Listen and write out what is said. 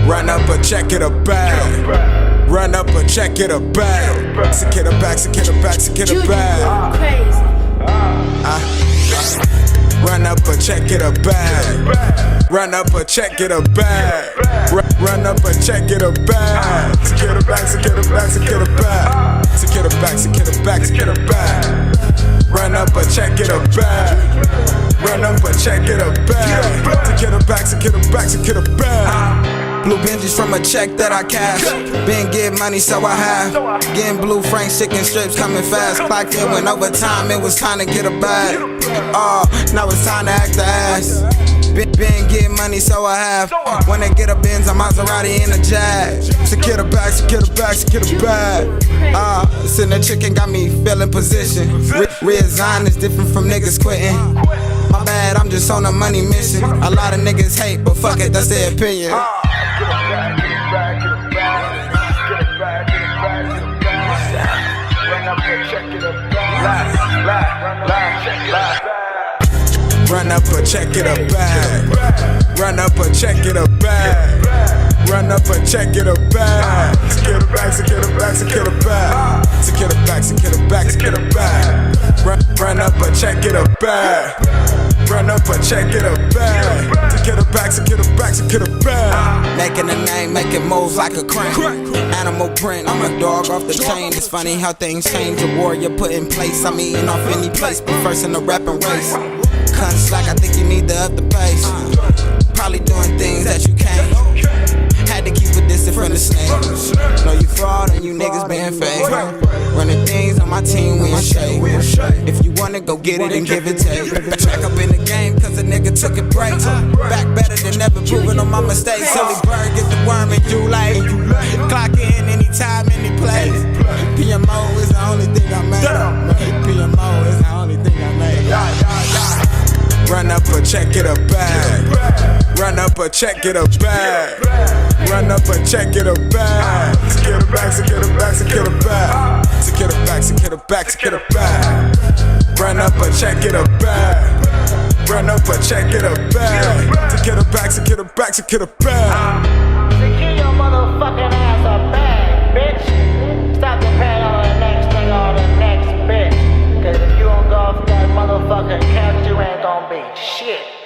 Run up a check, get a bag. Run up a check, get a bag. Secure the bag, secure the bag, secure the bag. Crazy. Run up a check, get a bag. Run up a check, get a bag. Run up a check, get a bag. Secure the bag, secure the bag, secure the bag. Secure the bag, secure the bag, secure the bag. Run up a check, get a bag. Run up a check, get a bag. Secure the bag, secure the bag, secure the bag. Blue Benjis from a check that I cash. Been get money, so I have. Getting blue Frank's chicken strips coming fast. Clocked in, went overtime, it was time to get a bag. Now it's time to act the ass. Been getting money, so I have. When they get a Benz, a Maserati and a Jag. Secure the bag, secure the bag, secure the bag. Sitting the chicken got me feeling position. Reassign is different from niggas quitting. My bad, I'm just on a money mission. A lot of niggas hate, but fuck it, that's their opinion. Run up a check, get a bag. Run up a check, get a bag. Run up a check, get a bag. Secure the bag, secure the bag, secure the bag. Secure the bag, secure the bag, secure the bag. Run up a check, get a bag. Run up a check, get a bag. Secure the bag, secure the bag, secure the bag. Making a name, making moves like a crane. Animal print, I'm a dog off the chain. It's funny how things change. A warrior put in place. I'm eating off any place, but first in the rapping race. Cunts like I think you need to up the pace. Probably doing things that you can't. Had to keep a distance from the snakes. Know you fraud and you niggas being fake. Running things on my team, we in shape. If you wanna go get it and give it take. Back up in the game cause a nigga took a break. Back better than ever, proving on my mistakes. Silly bird, get the worm and you late. Clock in anytime, any place. PMO is the only thing I made. PMO is the only thing I made. Run up a check, get a bag. Run up a check, get a bag. Run up a check, get a bag. Secure the bag, secure the bag, secure the bag. Secure the bag, secure the bag, secure the bag. Run up a check, get a bag. Run up a check, get a bag. Secure the bag, secure the bag, secure the bag. Secure your motherfucking ass a bag, bitch. Stop depending on the next thing or the next bitch. Cause if you don't go off that motherfucking couch, you ain't gonna be shit.